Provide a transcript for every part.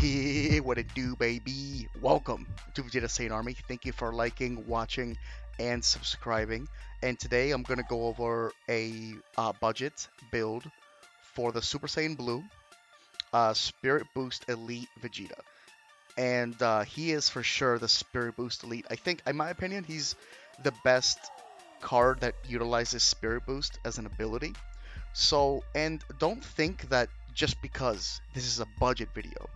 Hey, what it do, baby? Welcome to Vegeta Saint Army. Thank you for liking, watching, and subscribing. And today I'm gonna go over a budget build for the Super Saiyan Blue Spirit Boost Elite Vegeta. And he is for sure the Spirit Boost Elite. I think, in my opinion, he's the best card that utilizes Spirit Boost as an ability. So, and don't think that just because this is a budget video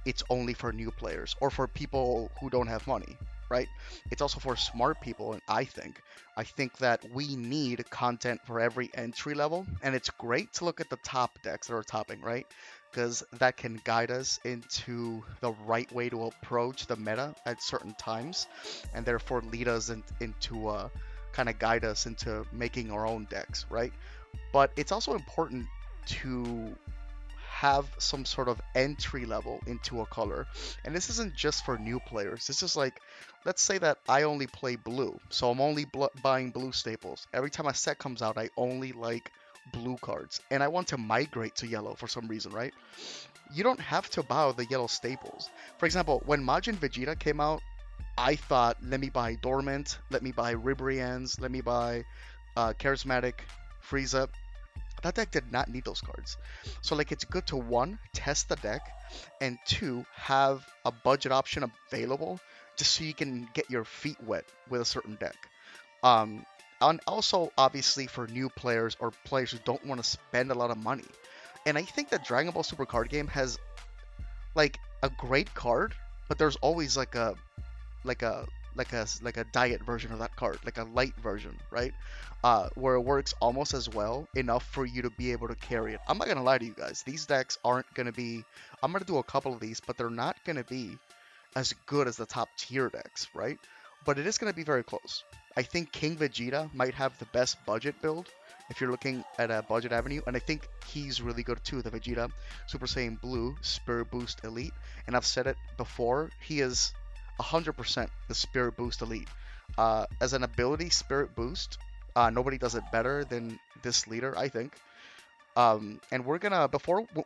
it's only for new players or for people who don't have money, right? It's also for smart people, and I think that we need content for every entry level, and it's great to look at the top decks that are topping, right? Because that can guide us into the right way to approach the meta at certain times, and therefore lead us into kind of guide us into making our own decks, right? But it's also important to have some sort of entry level into a color. And this isn't just for new players. This is like, let's say that I only play blue. So I'm only buying blue staples. Every time a set comes out, I only like blue cards. And I want to migrate to yellow for some reason, right? You don't have to buy the yellow staples. For example, when Majin Vegeta came out, I thought, let me buy Dormant, let me buy Ribrians, let me buy Charismatic Frieza. That deck did not need those cards. So like it's good to one, test the deck, and two, have a budget option available just so you can get your feet wet with a certain deck. Um, and also obviously for new players or players who don't want to spend a lot of money. And I think that Dragon Ball Super card game has like a great card, but there's always like a like a diet version of that card, like a light version, right? Where it works almost as well, enough for you to be able to carry it. I'm not gonna lie to you guys; these decks aren't gonna be. I'm gonna do a couple of these, but they're not gonna be as good as the top tier decks, right? But it is gonna be very close. I think King Vegeta might have the best budget build if you're looking at a budget avenue, and I think he's really good too. The Vegeta Super Saiyan Blue Spirit Boost Elite, and I've said it before, he is 100% the Spirit Boost Elite. As an ability, Spirit Boost, nobody does it better than this leader, I think. And we're gonna,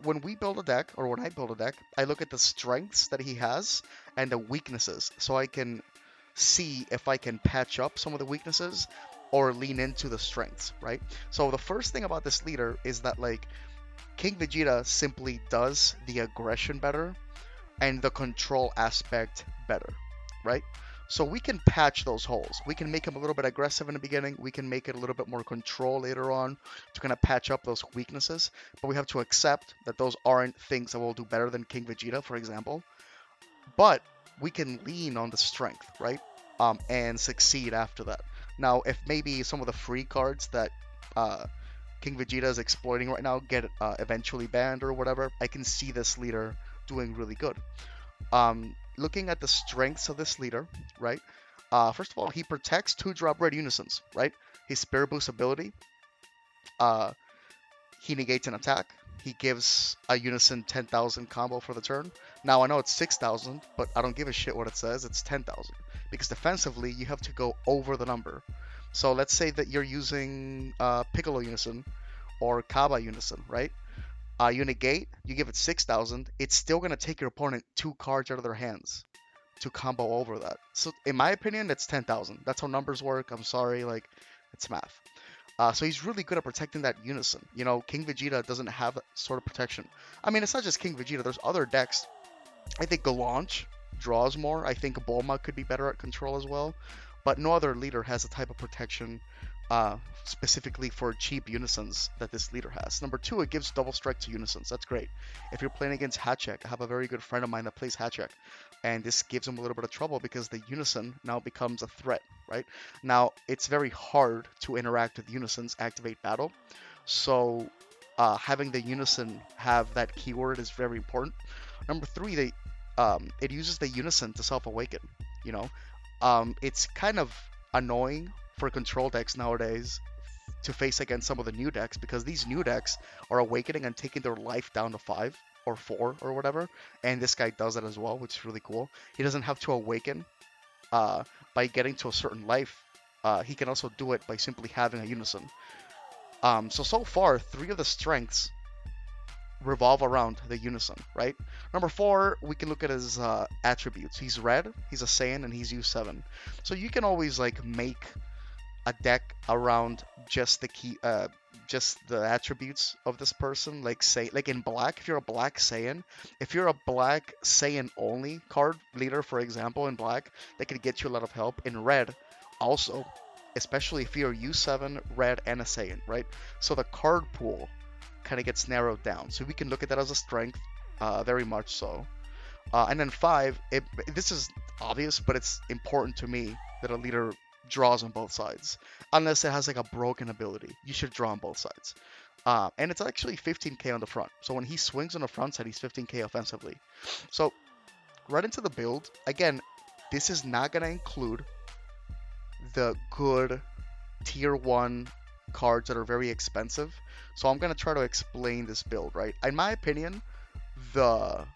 when we build a deck, or when I build a deck, I look at the strengths that he has and the weaknesses, so I can see if I can patch up some of the weaknesses or lean into the strengths, right? So the first thing about this leader is that, like, King Vegeta simply does the aggression better and the control aspect better, right? So we can patch those holes. We can make him a little bit aggressive in the beginning. We can make it a little bit more control later on to kind of patch up those weaknesses. But we have to accept that those aren't things that will do better than King Vegeta, for example. But we can lean on the strength, right? And succeed after that. Now, if maybe some of the free cards that King Vegeta is exploiting right now get eventually banned or whatever, I can see this leader doing really good. Looking at the strengths of this leader, right? First of all, he protects 2-drop red unisons, right? His Spirit Boost ability, uh, he negates an attack. He gives a unison 10,000 combo for the turn. Now, I know it's 6,000, but I don't give a shit what it says. It's 10,000. Because defensively, you have to go over the number. So let's say that you're using Piccolo Unison or Kaba Unison, right? You negate, you give it 6,000, it's still going to take your opponent 2 cards out of their hands to combo over that. So in my opinion, it's 10,000. That's how numbers work. I'm sorry, like, it's math. So he's really good at protecting that unison. You know, King Vegeta doesn't have that sort of protection. I mean, it's not just King Vegeta. There's other decks. I think Galanch draws more. I think Bulma could be better at control as well. But no other leader has the type of protection specifically for cheap unisons that this leader has. Number two, it gives double strike to unisons. That's great. If you're playing against Hatchek, I have a very good friend of mine that plays Hatchek, and this gives him a little bit of trouble because the unison now becomes a threat, right? Now, it's very hard to interact with unisons, activate battle, so having the unison have that keyword is very important. Number three, it uses the unison to self-awaken, you know? It's kind of annoying for control decks nowadays to face against some of the new decks because these new decks are awakening and taking their life down to 5 or 4 or whatever, and this guy does it as well, which is really cool. He doesn't have to awaken by getting to a certain life. He can also do it by simply having a unison. So far, 3 of the strengths revolve around the Unison, right? Number 4, we can look at his attributes. He's red, he's a Saiyan, and he's U7. So you can always like make a deck around just just the attributes of this person. Like say, like in black, if you're a black Saiyan, if you're a black Saiyan only card leader, for example, in black, that could get you a lot of help. In red, also, especially if you're U7, red, and a Saiyan, right? So the card pool kind of gets narrowed down. So we can look at that as a strength, very much so. And then 5, this is obvious, but it's important to me that a leader draws on both sides. Unless it has like a broken ability, you should draw on both sides. And it's actually 15k on the front. So when he swings on the front side, he's 15k offensively. So right into the build. Again, this is not going to include the good tier 1 cards that are very expensive. So I'm going to try to explain this build, right? In my opinion, the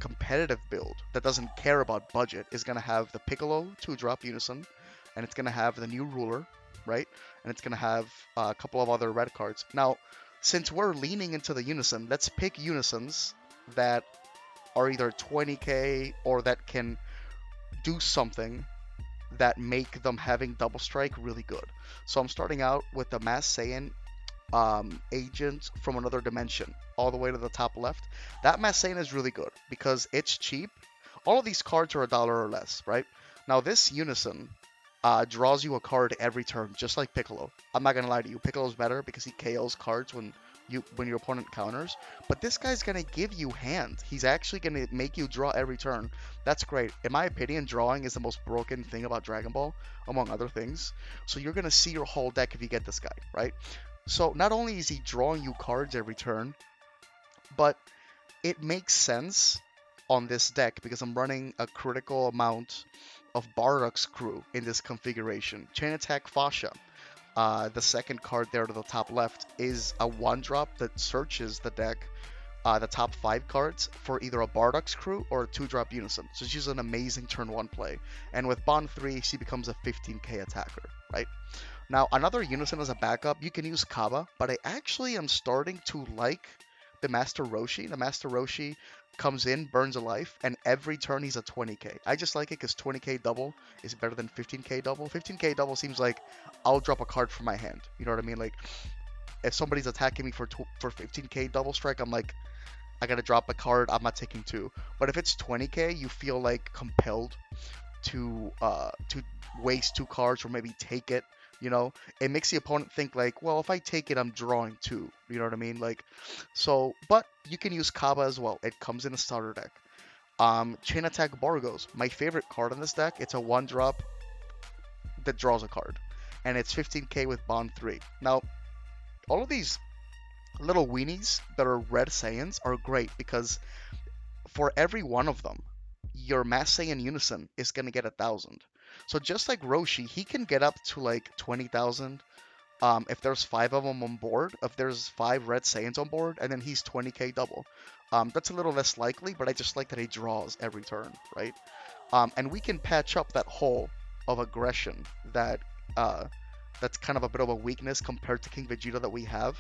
competitive build that doesn't care about budget is going to have the Piccolo 2-drop Unison, and it's going to have the new ruler, right? And it's going to have a couple of other red cards. Now, since we're leaning into the Unison, let's pick Unisons that are either 20k or that can do something that make them having double strike really good. So I'm starting out with the Mass Saiyan agent from another dimension all the way to the top left. That Mass Saiyan is really good because it's cheap. All of these cards are $1 or less, right? Now this Unison draws you a card every turn, just like Piccolo. I'm not gonna lie to you, Piccolo's better because he KOs cards when your opponent counters. But this guy's gonna give you hand. He's actually gonna make you draw every turn. That's great. In my opinion, drawing is the most broken thing about Dragon Ball, among other things. So you're gonna see your whole deck if you get this guy, right? So not only is he drawing you cards every turn, but it makes sense on this deck because I'm running a critical amount of Bardock's crew in this configuration. Chain Attack Fascia, the second card there to the top left, is a 1-drop that searches the deck, the top 5 cards, for either a Bardock's crew or a 2-drop Unison. So she's an amazing turn 1 play. And with Bond 3, she becomes a 15k attacker, right? Now, another Unison as a backup, you can use Kaba, but I actually am starting to like the Master Roshi. The Master Roshi comes in, burns a life, and every turn he's a 20k. I just like it because 20k double is better than 15k double. 15k double seems like I'll drop a card from my hand. You know what I mean? Like, if somebody's attacking me for 15k double strike, I'm like, I gotta drop a card, I'm not taking 2. But if it's 20k, you feel like compelled to waste 2 cards or maybe take it. You know, it makes the opponent think like, well, if I take it, I'm drawing 2. You know what I mean? Like, so, but you can use Kaba as well. It comes in a starter deck. Chain Attack Borgos, my favorite card in this deck. It's a 1-drop that draws a card, and it's 15k with Bond 3. Now, all of these little weenies that are red Saiyans are great because for every one of them, your Mass Saiyan Unison is going to get 1,000. So just like Roshi, he can get up to like 20,000 if there's 5 of them on board, if there's 5 red Saiyans on board, and then he's 20k double. That's a little less likely, but I just like that he draws every turn, right? And we can patch up that hole of aggression that that's kind of a bit of a weakness compared to King Vegeta that we have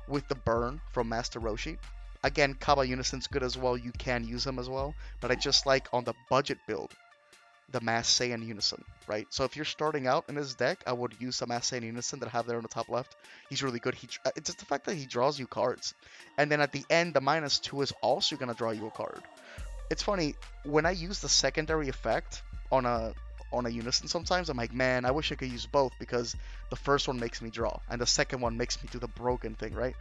with the burn from Master Roshi. Again, Kaba Unison's good as well. You can use him as well, but I just like on the budget build the Mass Saiyan Unison, right? So if you're starting out in this deck, I would use the Mass Saiyan Unison that I have there on the top left. He's really good. It's just the fact that he draws you cards. And then at the end, the -2 is also going to draw you a card. It's funny, when I use the secondary effect on a Unison sometimes, I'm like, man, I wish I could use both because the first one makes me draw, and the second one makes me do the broken thing, right?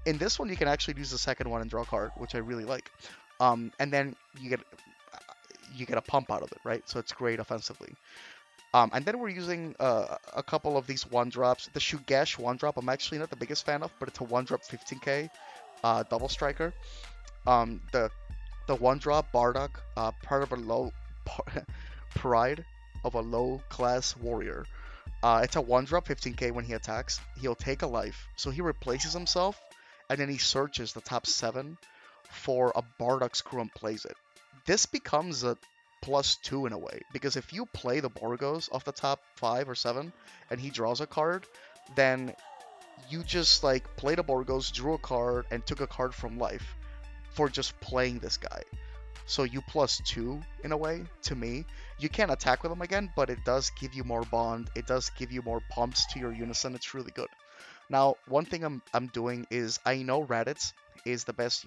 In this one, you can actually use the second one and draw a card, which I really like. And then you get a pump out of it, right? So it's great offensively. And then we're using a couple of these 1-drops. The Shugesh 1-drop, I'm actually not the biggest fan of, but it's a 1-drop 15k double striker. The 1-drop Bardock, part of a low pride of a low-class warrior. It's a 1-drop 15k when he attacks. He'll take a life, so he replaces himself, and then he searches the top 7 for a Bardock's crew and plays it. This becomes a +2 in a way, because if you play the Borgos off the top 5 or 7 and he draws a card, then you just like played a Borgos, drew a card, and took a card from life. for just playing this guy. So you plus two in a way to me. You can't attack with him again, but it does give you more bond. It does give you more pumps to your unison. It's really good. Now, one thing I'm doing is I know Raditz is the best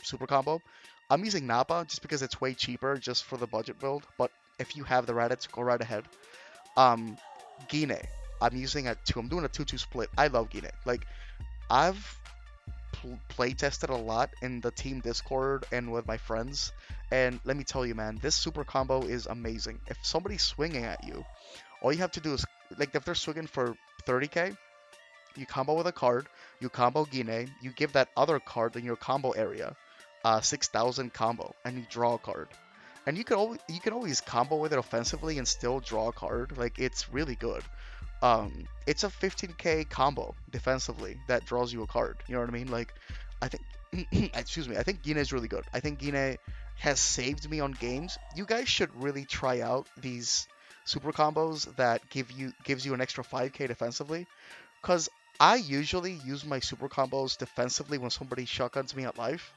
super combo. I'm using Nappa just because it's way cheaper just for the budget build. But if you have the Raditz, go right ahead. Um, Gine, I'm using at two. I'm doing a 2-2 split. I love Gine. Like I've play tested a lot in the team Discord and with my friends. And let me tell you, man, this super combo is amazing. If somebody's swinging at you, all you have to do is, like, if they're swinging for 30k, you combo with a card, you combo Gine, you give that other card in your combo area 6,000 combo, and you draw a card. And you can always combo with it offensively and still draw a card. Like, it's really good. It's a 15k combo defensively that draws you a card. You know what I mean? Like, I think, excuse me, I think Gine is really good. I think Gine has saved me on games. You guys should really try out these super combos that gives you an extra 5k defensively, because I usually use my super combos defensively when somebody shotguns me at life,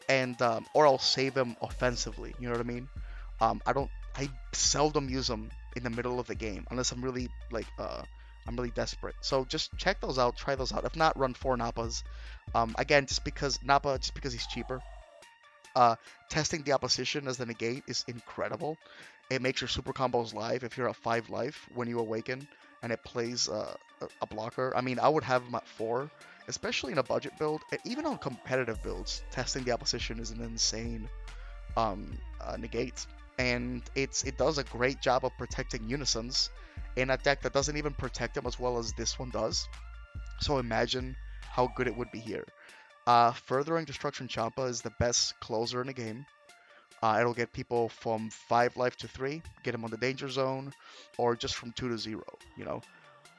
and or I'll save them offensively. You know what I mean? I seldom use them in the middle of the game unless I'm really like I'm really desperate. So just check those out, try those out. If not, run four Nappas. Again, just because Nappa, just because he's cheaper. Uh, Testing the opposition as the negate is incredible. It makes your super combos live if you're at 5 life when you awaken, and it plays a blocker. I mean, I would have him at 4, especially in a budget build, and even on competitive builds. Testing the opposition is an insane negate, and it does a great job of protecting unisons in a deck that doesn't even protect them as well as this one does. So imagine how good it would be here. Furthering Destruction Champa is the best closer in the game. It'll get people from 5 life to 3, get them on the danger zone, or just from 2 to 0, you know.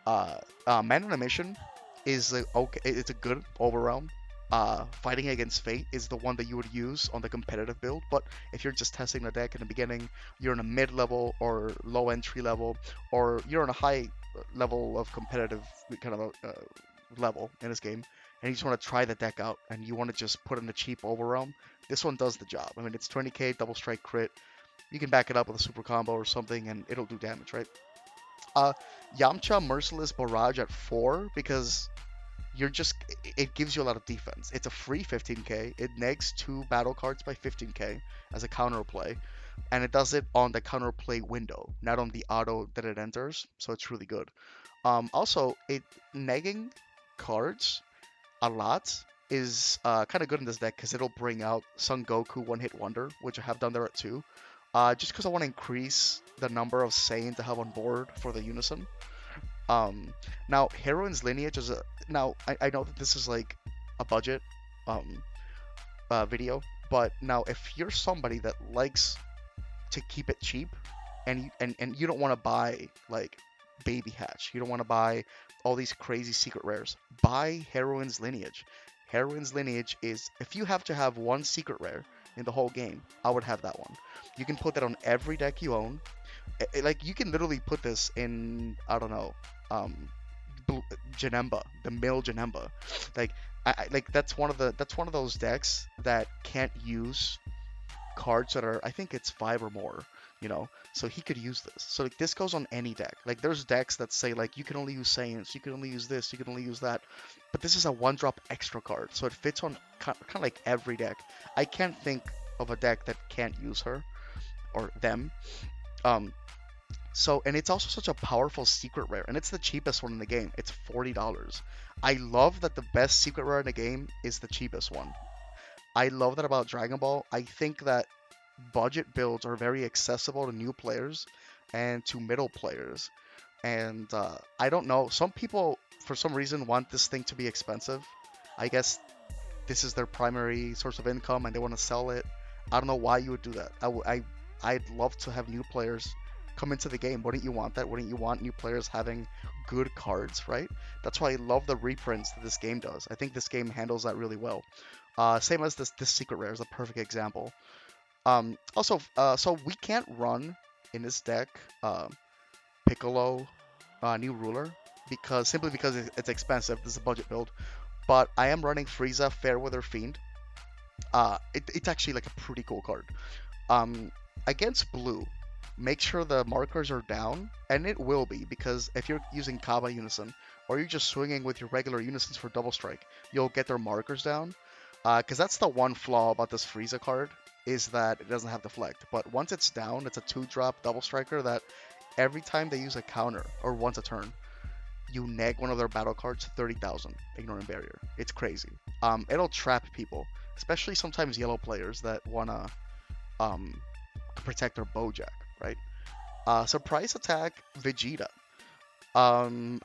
Man on a Mission is okay. It's a good overround. Fighting Against Fate is the one that you would use on the competitive build, but if you're just testing the deck in the beginning, you're in a mid level or low entry level, or you're in a high level of competitive kind of level in this game, and you just want to try the deck out, and you want to just put in a cheap overwhelm, this one does the job. I mean, it's 20k, double strike crit. You can back it up with a super combo or something, and it'll do damage, right? Uh, Yamcha Merciless Barrage at 4 because you're just it gives you a lot of defense. It's a free 15k. It negs 2 battle cards by 15k as a counter play, and it does it on the counter play window, not on the auto that it enters. So it's really good. Also, it negging cards a lot is kind of good in this deck because it'll bring out Son Goku One Hit Wonder, which I have done there at 2. Just because I want to increase the number of Saiyan to have on board for the Unison. Um, Now, Heroine's Lineage is a. Now, I know that this is like a budget um, video, but now if you're somebody that likes to keep it cheap, and you don't want to buy like Baby Hatch, you don't want to buy all these crazy secret rares, buy Heroine's Lineage. Heroine's Lineage is, if you have to have one secret rare in the whole game, I would have that one. You can put that on every deck you own. Like, you can literally put this in, I don't know, um, Janemba, the mill Janemba. Like, like that's one of those decks that can't use cards that are, I think it's 5 or more, you know. So he could use this. So like this goes on any deck. Like there's decks that say like you can only use Saiyans, you can only use this, you can only use that. But this is a 1-drop extra card, so it fits on kind of like every deck. I can't think of a deck that can't use her or them. Um, and it's also such a powerful secret rare, and it's the cheapest one in the game. It's $40. I love that the best secret rare in the game is the cheapest one. I love that about Dragon Ball. I think that budget builds are very accessible to new players and to middle players. And I don't know, some people for some reason want this thing to be expensive. I guess this is their primary source of income and they want to sell it. I don't know why you would do that. I'd love to have new players come into the game. Wouldn't you want that? Wouldn't you want new players having good cards, right? That's why I love the reprints that this game does. I think this game handles that really well. Same as this secret rare is a perfect example. So we can't run in this deck Piccolo New Ruler because simply because it's expensive. This is a budget build, but I am running Frieza Fairweather Fiend. It's actually like a pretty cool card. Um, Against blue, make sure the markers are down, and it will be because if you're using Kaba Unison or you're just swinging with your regular Unisons for double strike, you'll get their markers down. Because that's the one flaw about this Frieza card is that it doesn't have deflect. But once it's down, it's a 2-drop double striker that every time they use a counter or once a turn, you neg one of their battle cards 30,000, ignoring barrier. It's crazy. It'll trap people, especially sometimes yellow players that wanna um protect their Bojack, right? Surprise attack Vegeta.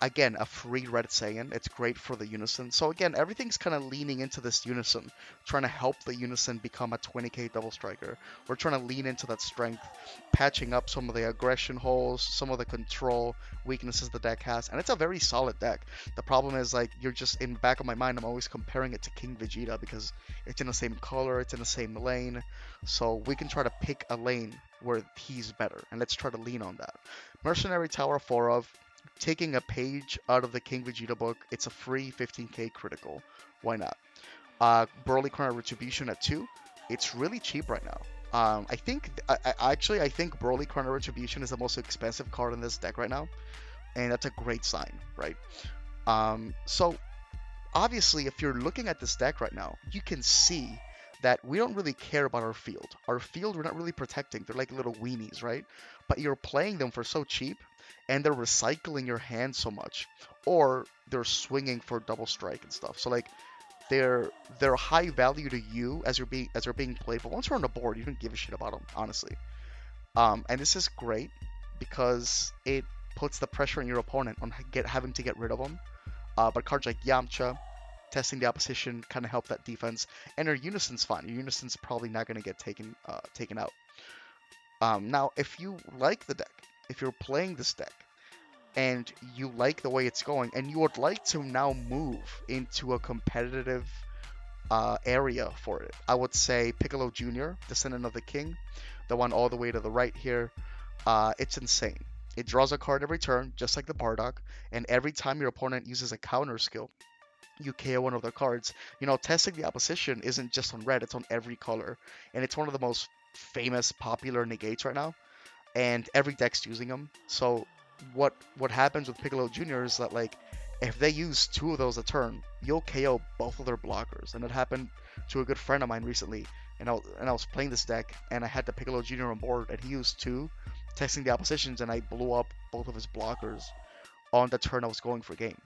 Again, a free red Saiyan. It's great for the Unison. So again, everything's kind of leaning into this Unison, trying to help the Unison become a 20k double striker. We're trying to lean into that strength, patching up some of the aggression holes, some of the control weaknesses the deck has, and it's a very solid deck. The problem is like you're just in the back of my mind, I'm always comparing it to King Vegeta because it's in the same color, it's in the same lane, so we can try to pick a lane where he's better, and let's try to lean on that. Mercenary Tower 4 of taking a page out of the King Vegeta book. It's a free 15k critical. Why not? Broly Chrono Retribution at 2. It's really cheap right now. I think I think Broly Chrono Retribution is the most expensive card in this deck right now, and that's a great sign, right? So obviously, if you're looking at this deck right now, you can see that we don't really care about our field. Our field, we're not really protecting. They're like little weenies, right? But you're playing them for so cheap, and they're recycling your hand so much, or they're swinging for double strike and stuff. So like they're high value to you as you're being played, but once you're on the board, you don't give a shit about them, honestly. And this is great because it puts the pressure on your opponent on having to get rid of them. But cards like Yamcha, testing the opposition, kind of help that defense. And your Unison's fine. Your Unison's probably not going to get taken out. Now, if you like the deck, if you're playing this deck, and you like the way it's going, and you would like to now move into a competitive area for it, I would say Piccolo Jr., Descendant of the King, the one all the way to the right here. It's insane. It draws a card every turn, just like the Bardock, and every time your opponent uses a counter skill, you KO one of their cards. You know, testing the opposition isn't just on red, it's on every color. And it's one of the most famous, popular negates right now. And every deck's using them. So what happens with Piccolo Jr. is that like if they use two of those a turn, you'll KO both of their blockers. And it happened to a good friend of mine recently. And I was playing this deck and I had the Piccolo Jr. on board and he used two, testing the oppositions, and I blew up both of his blockers on the turn I was going for game.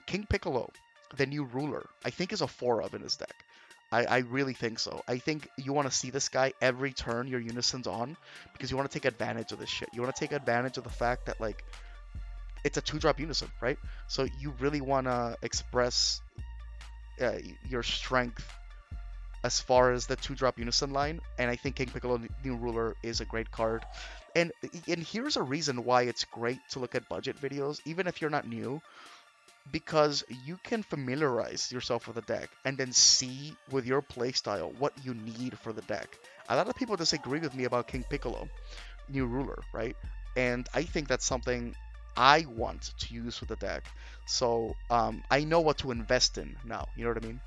King Piccolo, the new ruler, I think is a 4 of in his deck. I really think so. I think you want to see this guy every turn your Unison's on because you want to take advantage of this shit. You want to take advantage of the fact that, like, it's a 2-drop Unison, right? So you really want to express your strength as far as the 2-drop Unison line, and I think King Piccolo New Ruler is a great card. And here's a reason why it's great to look at budget videos, even if you're not new, because you can familiarize yourself with the deck and then see with your playstyle what you need for the deck. A lot of people disagree with me about King Piccolo, New Ruler, right? And I think that's something I want to use with the deck. So I know what to invest in now. You know what I mean?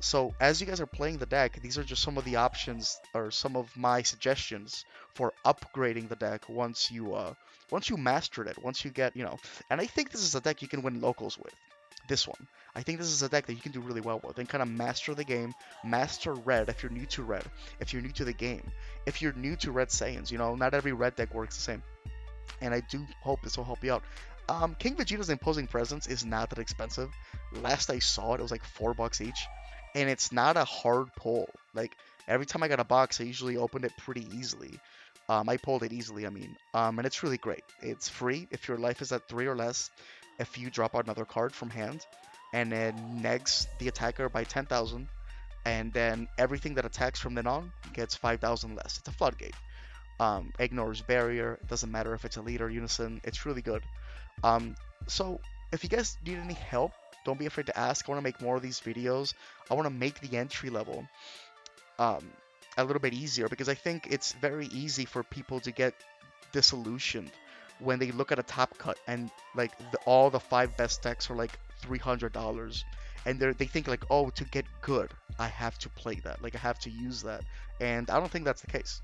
So as you guys are playing the deck, these are just some of the options or some of my suggestions for upgrading the deck once you mastered it, once you get, you know. And I think this is a deck you can win locals with. This one. I think this is a deck that you can do really well with and kind of master the game, master red if you're new to red, if you're new to the game, if you're new to red Saiyans, you know, not every red deck works the same. And I do hope this will help you out. King Vegeta's Imposing Presence is not that expensive. Last I saw it, it was like $4 each, and it's not a hard pull. Like every time I got a box, I usually opened it pretty easily. I pulled it easily, I mean, and it's really great. It's free if your life is at 3 or less. If you drop out another card from hand, and then negs the attacker by 10,000, and then everything that attacks from then on gets 5,000 less. It's a floodgate. Ignores barrier. It doesn't matter if it's elite or unison. It's really good. So if you guys need any help, don't be afraid to ask. I want to make more of these videos. I want to make the entry level a little bit easier because I think it's very easy for people to get disillusioned when they look at a top cut and like all the 5 best decks are like $300, and they think like, oh, to get good I have to play that. Like I have to use that. And I don't think that's the case.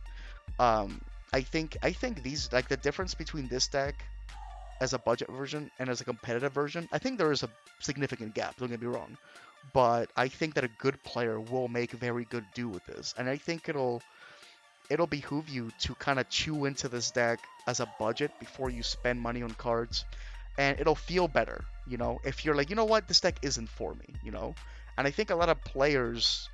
Um, I think these like the difference between this deck as a budget version and as a competitive version, I think there is a significant gap, don't get me wrong. But I think that a good player will make very good do with this. And I think it'll behoove you to kind of chew into this deck as a budget before you spend money on cards, and it'll feel better, if you're like, you know what, this deck isn't for me. And I think a lot of players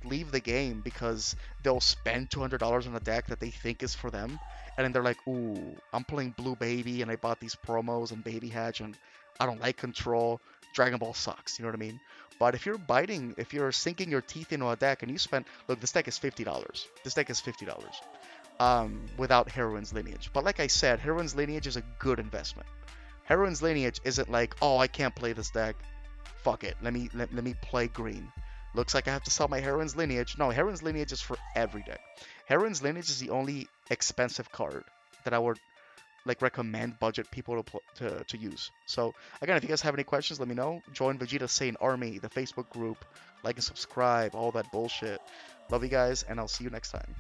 leave the game because they'll spend $200 on a deck that they think is for them, and then they're like, ooh, I'm playing Blue Baby, and I bought these promos and Baby Hatch, and I don't like control. Dragon Ball sucks, you know what I mean? But if you're sinking your teeth into a deck and you spend, look, this deck is $50. This deck is $50 without Heroine's Lineage. But like I said, Heroine's Lineage is a good investment. Heroine's Lineage isn't like, oh, I can't play this deck. Fuck it. Let me play green. Looks like I have to sell my Heroine's Lineage. No, Heroine's Lineage is for every deck. Heroine's Lineage is the only expensive card that I would like recommend budget people to use. So again, if you guys have any questions, let me know. Join Vegeta Saiyan Army, the Facebook group. Like and subscribe, all that bullshit. Love you guys, and I'll see you next time.